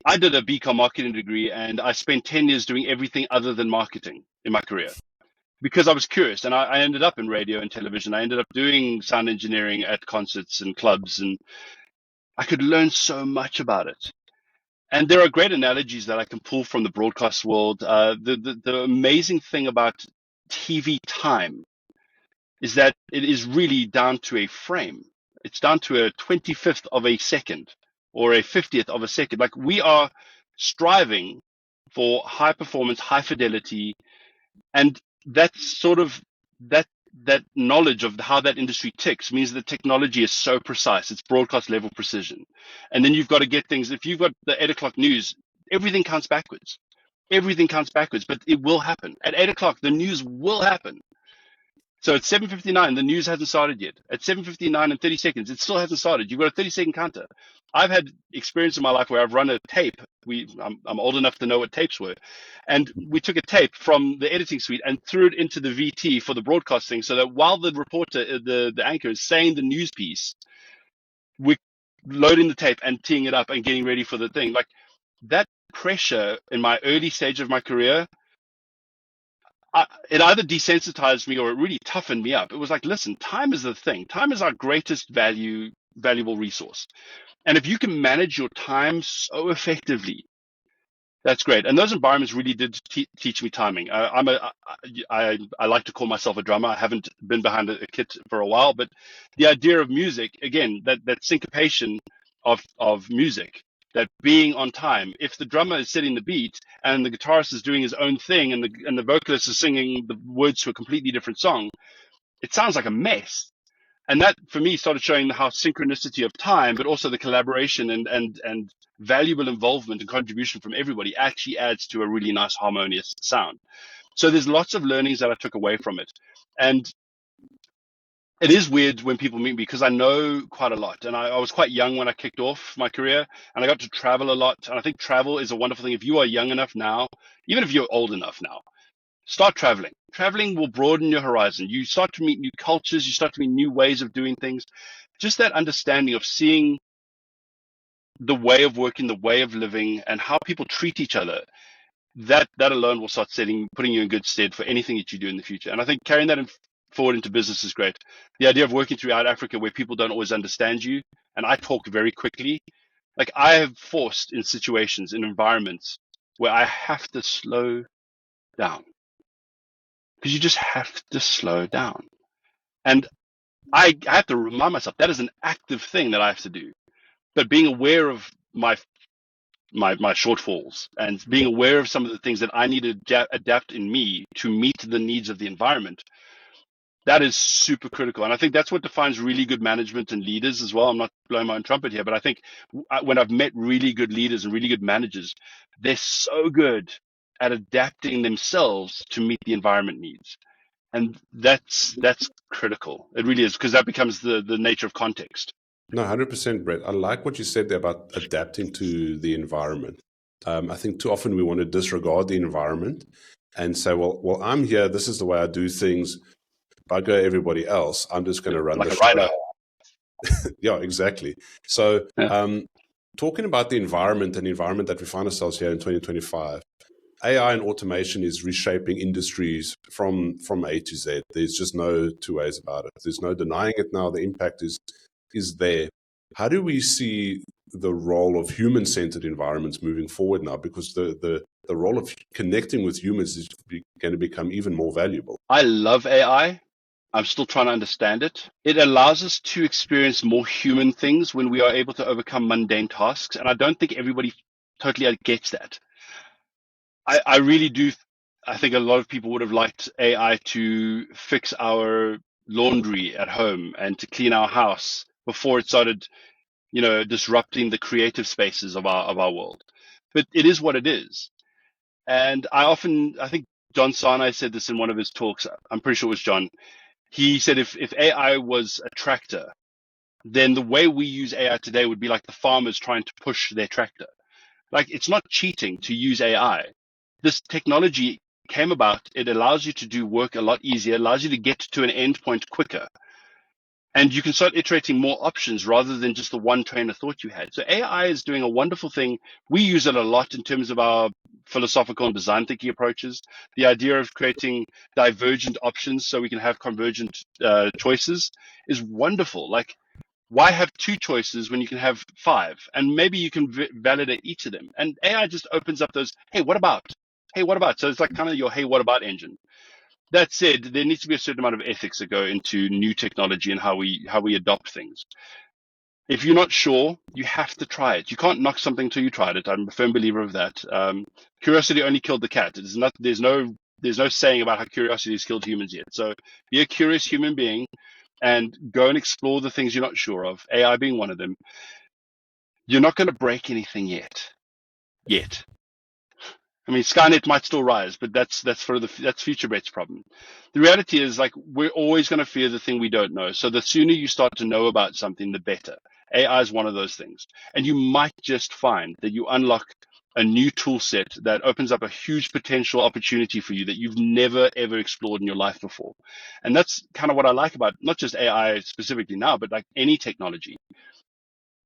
I did a BCom marketing degree, and I spent 10 years doing everything other than marketing in my career because I was curious, and I ended up in radio and television. I ended up doing sound engineering at concerts and clubs, and I could learn so much about it. And there are great analogies that I can pull from the broadcast world. The amazing thing about TV time is that it is really down to a frame. It's down to a 25th of a second or a 50th of a second. Like, we are striving for high performance, high fidelity, and that's sort of that knowledge of how that industry ticks means the technology is so precise. It's broadcast level precision. And then you've got to get things, if you've got the 8 o'clock news, everything counts backwards. Everything counts backwards, but it will happen. At 8 o'clock, the news will happen. So at 7:59, the news hasn't started yet. At 7:59 and 30 seconds, it still hasn't started. You've got a 30-second counter. I've had experience in my life where I've run a tape. I'm old enough to know what tapes were. And we took a tape from the editing suite and threw it into the VT for the broadcasting so that while the reporter, the anchor is saying the news piece, we're loading the tape and teeing it up and getting ready for the thing. Like, that pressure in my early stage of my career, it either desensitized me or it really toughened me up. It was like, listen, time is the thing. Time is our greatest valuable resource. And if you can manage your time so effectively, that's great. And those environments really did teach me timing. I like to call myself a drummer. I haven't been behind a kit for a while, but the idea of music, again, that syncopation of music, that being on time. If the drummer is setting the beat and the guitarist is doing his own thing and the vocalist is singing the words to a completely different song, it sounds like a mess. And that, for me, started showing how synchronicity of time, but also the collaboration and valuable involvement and contribution from everybody actually adds to a really nice harmonious sound. So there's lots of learnings that I took away from it. And it is weird when people meet me because I know quite a lot. And I was quite young when I kicked off my career, and I got to travel a lot. And I think travel is a wonderful thing. If you are young enough now, even if you're old enough now, start traveling. Traveling will broaden your horizon. You start to meet new cultures. You start to meet new ways of doing things. Just that understanding of seeing the way of working, the way of living, and how people treat each other. That alone will start putting you in good stead for anything that you do in the future. And I think carrying that forward into business is great. The idea of working throughout Africa where people don't always understand you, and I talk very quickly. Like, I have forced in situations, in environments where I have to slow down. Because you just have to slow down. And I have to remind myself that is an active thing that I have to do. But being aware of my shortfalls and being aware of some of the things that I need to adapt in me to meet the needs of the environment, that is super critical. And I think that's what defines really good management and leaders as well. I'm not blowing my own trumpet here, but I think when I've met really good leaders and really good managers, they're so good at adapting themselves to meet the environment needs. And that's critical. It really is, because that becomes the nature of context. No, 100%, Brett. I like what you said there about adapting to the environment. I think too often we want to disregard the environment and say, well, I'm here. This is the way I do things. Bugger everybody else. I'm just going to run like the a show. rhino. Yeah, exactly. So Yeah. talking about the environment and the environment that we find ourselves here in 2025, AI and automation is reshaping industries from A to Z. There's just no two ways about it. There's no denying it now. The impact is there. How do we see the role of human-centered environments moving forward now? Because the role of connecting with humans is going to become even more valuable. I love AI. I'm still trying to understand it. It allows us to experience more human things when we are able to overcome mundane tasks. And I don't think everybody totally gets that. I really do. I think a lot of people would have liked AI to fix our laundry at home and to clean our house before it started, disrupting the creative spaces of our world. But it is what it is. And I think John Sinai said this in one of his talks. I'm pretty sure it was John. He said if AI was a tractor, then the way we use AI today would be like the farmers trying to push their tractor. Like, it's not cheating to use AI. This technology came about. It allows you to do work a lot easier, allows you to get to an endpoint quicker. And you can start iterating more options rather than just the one train of thought you had. So AI is doing a wonderful thing. We use it a lot in terms of our philosophical and design thinking approaches. The idea of creating divergent options so we can have convergent choices is wonderful. Like, why have two choices when you can have five? And maybe you can validate each of them. And AI just opens up those, hey, what about? Hey, what about? So it's like kind of your, hey, what about engine. That said, there needs to be a certain amount of ethics that go into new technology and how we adopt things. If you're not sure, you have to try it. You can't knock something until you tried it. I'm a firm believer of that. Curiosity only killed the cat. There's no saying about how curiosity has killed humans yet. So be a curious human being and go and explore the things you're not sure of, AI being one of them. You're not going to break anything yet. I mean, Skynet might still rise, but that's future bet's problem. The reality is, like, we're always going to fear the thing we don't know. So the sooner you start to know about something, the better. AI is one of those things. And you might just find that you unlock a new tool set that opens up a huge potential opportunity for you that you've never, ever explored in your life before. And that's kind of what I like about not just AI specifically now, but like any technology.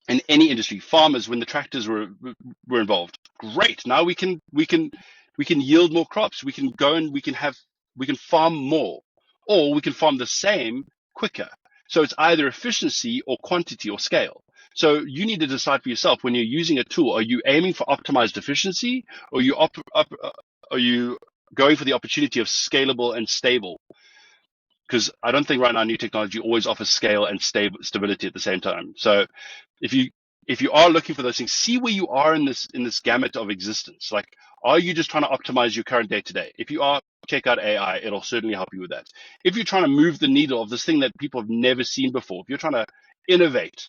In any industry, farmers, when the tractors were involved, great. Now we can yield more crops. We can go and we can farm more, or we can farm the same quicker. So it's either efficiency or quantity or scale. So you need to decide for yourself when you're using a tool: are you aiming for optimized efficiency, or are you going for the opportunity of scalable and stable? Because I don't think right now new technology always offers scale and stability at the same time. So if you are looking for those things, see where you are in this gamut of existence. Like, are you just trying to optimize your current day to day? If you are, check out AI. It'll certainly help you with that. If you're trying to move the needle of this thing that people have never seen before, if you're trying to innovate,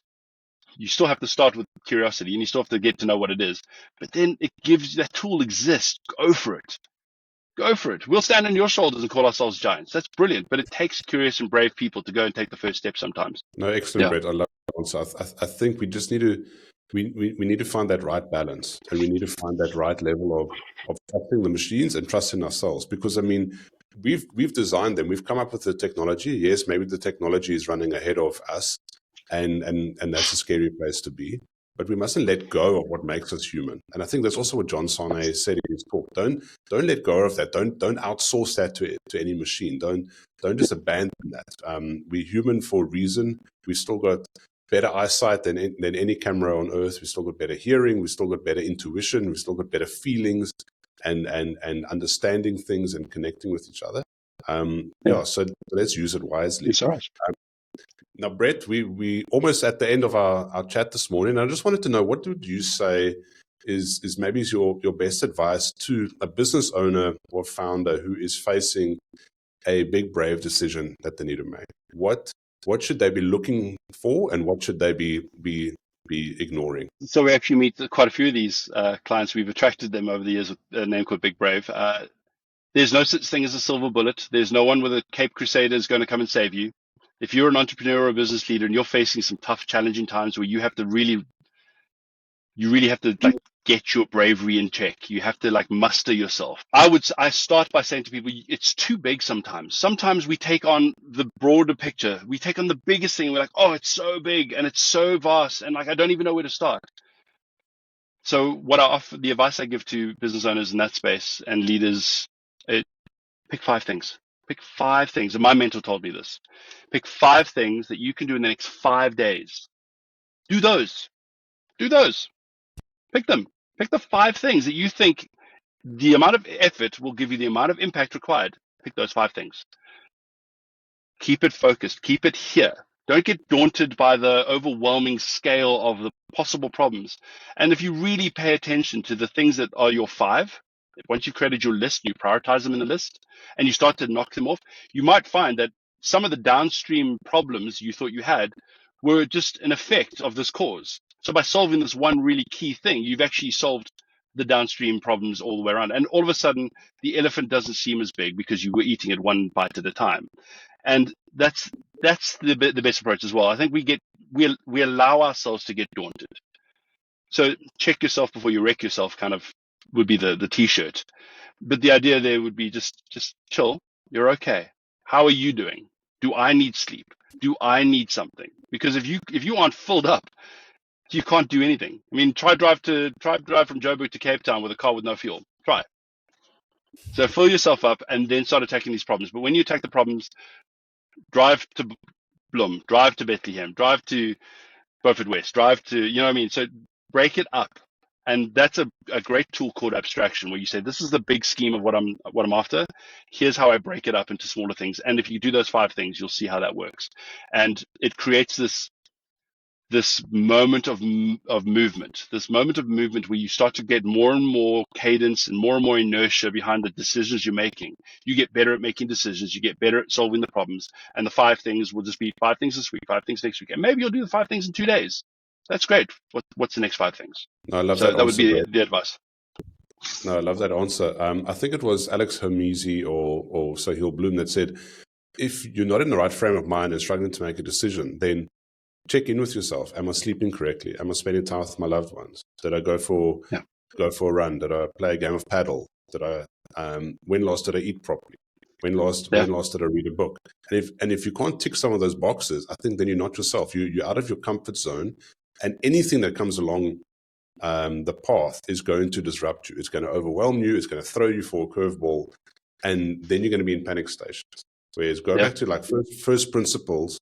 you still have to start with curiosity and you still have to get to know what it is. But then that tool exists. Go for it. Go for it. We'll stand on your shoulders and call ourselves giants. That's brilliant. But it takes curious and brave people to go and take the first step sometimes. No, excellent, Brett. I love that answer. I think we just need to we need to find that right balance, and we need to find that right level of trusting the machines and trusting ourselves. Because I mean, we've designed them. We've come up with the technology. Yes, maybe the technology is running ahead of us, and that's a scary place to be. But we mustn't let go of what makes us human. And I think that's also what John Sinai said in his talk. Don't let go of that. Don't outsource that to any machine. Don't just abandon that. We're human for a reason. We still got better eyesight than any camera on earth. We still got better hearing. We still got better intuition. We still got better feelings and understanding things and connecting with each other. So let's use it wisely. It's all right. Now, Brett, we almost at the end of our chat this morning. I just wanted to know, what would you say is maybe your best advice to a business owner or founder who is facing a big, brave decision that they need to make? What should they be looking for, and what should they be ignoring? So we actually meet quite a few of these clients. We've attracted them over the years with a name called Big Brave. There's no such thing as a silver bullet. There's no one with a Cape Crusader is going to come and save you. If you're an entrepreneur or a business leader and you're facing some tough, challenging times where you really have to like get your bravery in check, you have to like muster yourself. I start by saying to people, it's too big sometimes. Sometimes we take on the broader picture. We take on the biggest thing. We're like, oh, it's so big and it's so vast, and like I don't even know where to start. So what I offer, the advice I give to business owners in that space and leaders, pick 5 things. Pick 5 things. And my mentor told me this. Pick 5 things that you can do in the next 5 days. Do those. Do those. Pick them. Pick the 5 things that you think the amount of effort will give you the amount of impact required. Pick those 5 things. Keep it focused. Keep it here. Don't get daunted by the overwhelming scale of the possible problems. And if you really pay attention to the things that are your 5, once you've created your list, you prioritize them in the list, and you start to knock them off, you might find that some of the downstream problems you thought you had were just an effect of this cause. So by solving this one really key thing, you've actually solved the downstream problems all the way around. And all of a sudden, the elephant doesn't seem as big because you were eating it one bite at a time. And that's the best approach as well. I think we allow ourselves to get daunted. So check yourself before you wreck yourself kind of would be the t-shirt. But the idea there would be just chill. You're okay. How are you doing? Do I need sleep? Do I need something? Because if you aren't filled up, you can't do anything. I mean, try drive from Joburg to Cape Town with a car with no fuel. Try. So fill yourself up and then start attacking these problems. But when you attack the problems, drive to Bloem, drive to Bethlehem, drive to Beaufort West, drive to, you know what I mean? So break it up. And that's a great tool called abstraction, where you say, this is the big scheme of what I'm after. Here's how I break it up into smaller things. And if you do those 5 things, you'll see how that works. And it creates this moment of movement, where you start to get more and more cadence and more inertia behind the decisions you're making. You get better at making decisions. You get better at solving the problems. And the 5 things will just be 5 things this week, 5 things next week. And maybe you'll do the 5 things in 2 days. That's great. What's the next 5 things? No, I love So that that would answer, be the advice. No, I love that answer. I think it was Alex Hermese or Sahil Bloom that said, if you're not in the right frame of mind and struggling to make a decision, then check in with yourself. Am I sleeping correctly? Am I spending time with my loved ones? Did I go for a run? Did I play a game of paddle? When last did I eat properly? When last did I read a book? And if you can't tick some of those boxes, I think then you're not yourself. You're out of your comfort zone, and anything that comes along the path is going to disrupt you. It's going to overwhelm you. It's going to throw you for a curveball, and then you're going to be in panic stations. Whereas go back to like first principles,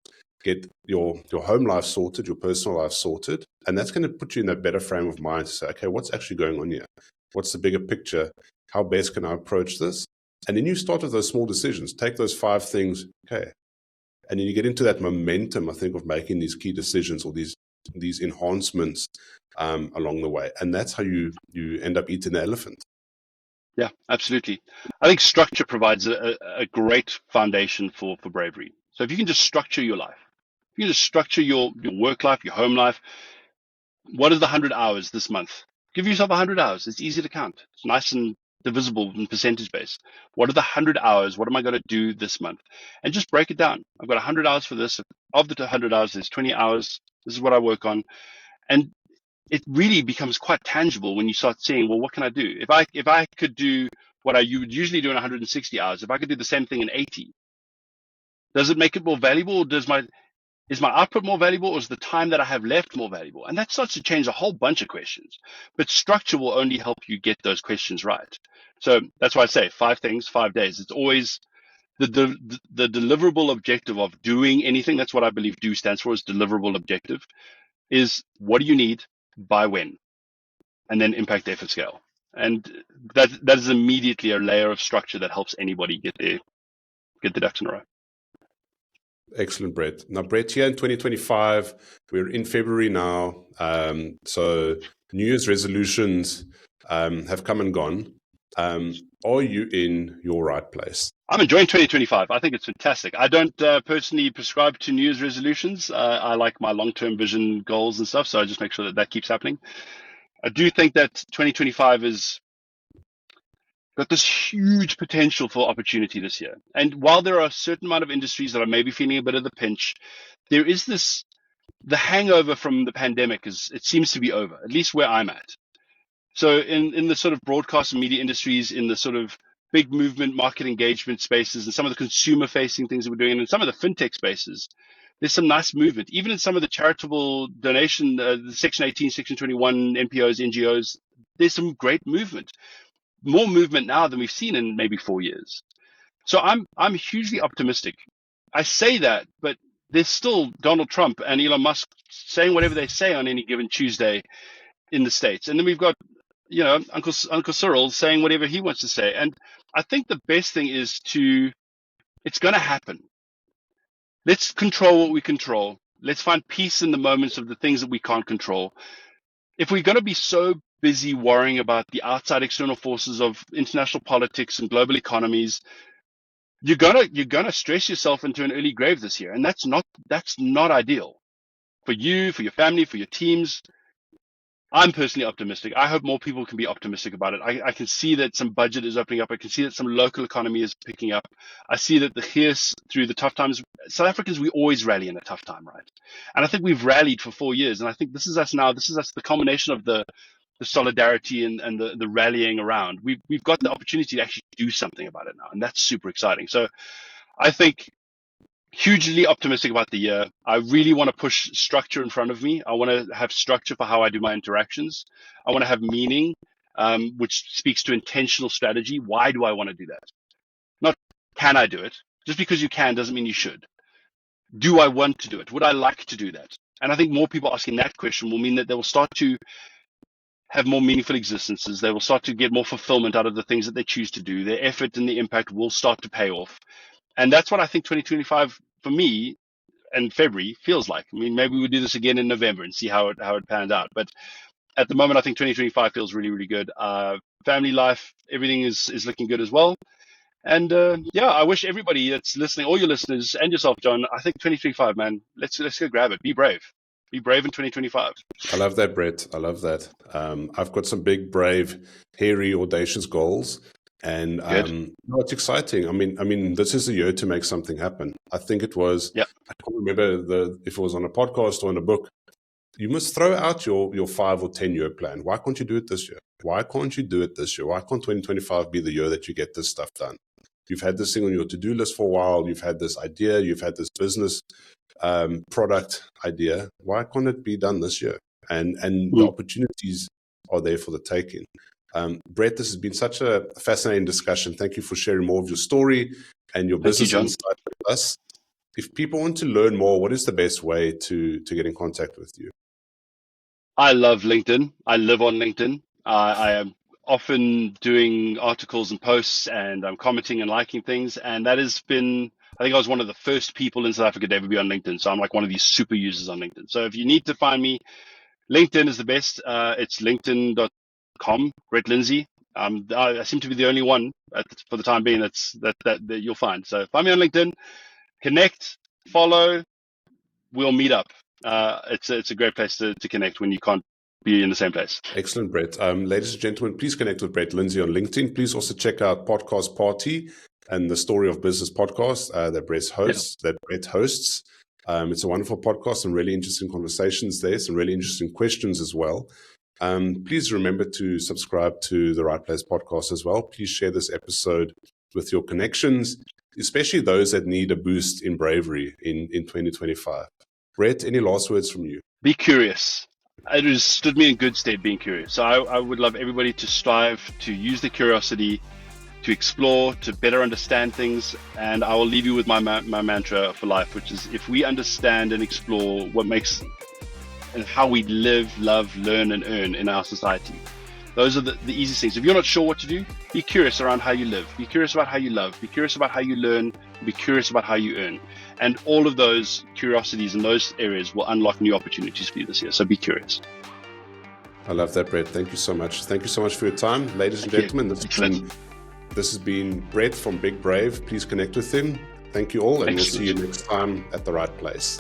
get your home life sorted, your personal life sorted, and that's going to put you in a better frame of mind to say, okay, what's actually going on here? What's the bigger picture? How best can I approach this? And then you start with those small decisions. Take those 5 things, okay, and then you get into that momentum, I think, of making these key decisions or these enhancements along the way, and that's how you end up eating the elephant. Yeah, absolutely. I think structure provides a great foundation for bravery. So if you can just structure your life, if you can just structure your work life, your home life, what is the 100 hours this month? Give yourself 100 hours. It's easy to count. It's nice and divisible in percentage base. What are the 100 hours? What am I going to do this month? And just break it down. I've got 100 hours for this. Of the 100 hours, there's 20 hours. This is what I work on. And it really becomes quite tangible when you start saying, well, what can I do? If I could do what you would usually do in 160 hours, if I could do the same thing in 80, does it make it more valuable? Or is my output more valuable, or is the time that I have left more valuable? And that starts to change a whole bunch of questions. But structure will only help you get those questions right. So that's why I say 5 things, 5 days. It's always the deliverable objective of doing anything. That's what I believe DO stands for, is deliverable objective, is what do you need by when, and then impact effort scale. And that is immediately a layer of structure that helps anybody get the ducks in a row. Excellent, Brett. Now, Brett, here in 2025, we're in February now. So New Year's resolutions have come and gone. Are you in your right place? I'm enjoying 2025. I think it's fantastic. I don't personally prescribe to New Year's resolutions. I like my long-term vision goals and stuff, so I just make sure that keeps happening. I do think that 2025 is got this huge potential for opportunity this year. And while there are a certain amount of industries that are maybe feeling a bit of the pinch, there is the hangover from the pandemic it seems to be over, at least where I'm at. So in the sort of broadcast and media industries, in the sort of big movement, market engagement spaces, and some of the consumer facing things that we're doing, and some of the fintech spaces, There's some nice movement, even in some of the charitable donation, the Section 18, Section 21, NPOs, NGOs. There's some great movement, more movement now than we've seen in maybe 4 years. So I'm hugely optimistic. I say that, but there's still Donald Trump and Elon Musk saying whatever they say on any given Tuesday in the States. And then we've got, Uncle Cyril saying whatever he wants to say. And I think the best thing is it's going to happen. Let's control what we control. Let's find peace in the moments of the things that we can't control. If we're going to be so busy worrying about the outside external forces of international politics and global economies, you're gonna stress yourself into an early grave this year, and that's not ideal for you, for your family, for your teams. I'm personally optimistic. I hope more people can be optimistic about it. I can see that some budget is opening up. I can see that some local economy is picking up. I see that the Gears through the tough times. South Africans, we always rally in a tough time, right? And I think we've rallied for 4 years, and I think this is us now. This is us, the culmination of the solidarity and the rallying around. We've got the opportunity to actually do something about it now, and that's super exciting. So I think hugely optimistic about the year. I really want to push structure in front of me. I want to have structure for how I do my interactions. I want to have meaning, which speaks to intentional strategy. Why do I want to do that? Not can I do it? Just because you can doesn't mean you should. Do I want to do it? Would I like to do that? And I think more people asking that question will mean that they will start to have more meaningful existences. They will start to get more fulfillment out of the things that they choose to do. Their effort and the impact will start to pay off. And that's what I think 2025 for me and February feels like. I mean, maybe we'll do this again in November and see how it pans out. But at the moment, I think 2025 feels really, really good. Family life, everything is looking good as well. And I wish everybody that's listening, all your listeners and yourself, John, I think 2025, man, let's go grab it. Be brave. Be brave in 2025. I love that, Brett. I love that. I've got some big, brave, hairy, audacious goals. And it's exciting. I mean, this is a year to make something happen. I think it was. Yeah. I can't remember if it was on a podcast or in a book. You must throw out your 5 or 10 year plan. Why can't you do it this year? Why can't you do it this year? Why can't 2025 be the year that you get this stuff done? You've had this thing on your to-do list for a while. You've had this idea. You've had this business product idea. Why can't it be done this year? And the opportunities are there for the taking. Brett, this has been such a fascinating discussion. Thank you for sharing more of your story and your business insight with us. If people want to learn more, what is the best way to get in contact with you? I love LinkedIn. I live on LinkedIn. I am often doing articles and posts, and I'm commenting and liking things. And that has been, I think I was one of the first people in South Africa to ever be on LinkedIn. So I'm like one of these super users on LinkedIn. So if you need to find me, LinkedIn is the best. It's linkedin.com, Brett Lindsay. I seem to be the only one for the time being that you'll find. So find me on LinkedIn, connect, follow, we'll meet up. It's a great place to connect when you can't be in the same place. Excellent, Brett. Ladies and gentlemen, please connect with Brett Lindsay on LinkedIn. Please also check out Podcast Party and the Story of Business podcast that Brett hosts. It's a wonderful podcast, some really interesting conversations there, some really interesting questions as well. Please remember to subscribe to the Right Place podcast as well. Please share this episode with your connections, especially those that need a boost in bravery in 2025. Brett, any last words from you? Be curious. It has stood me in good stead being curious. So I would love everybody to strive to use the curiosity, to explore, to better understand things. And I will leave you with my mantra for life, which is if we understand and explore what makes and how we live, love, learn, and earn in our society. Those are the easiest things. If you're not sure what to do, be curious around how you live. Be curious about how you love. Be curious about how you learn. Be curious about how you earn. And all of those curiosities in those areas will unlock new opportunities for you this year. So be curious. I love that, Brett. Thank you so much. Thank you so much for your time. Ladies and gentlemen, this has been Brett from Big Brave. Please connect with him. Thank you all, and we'll see you next time at the right place.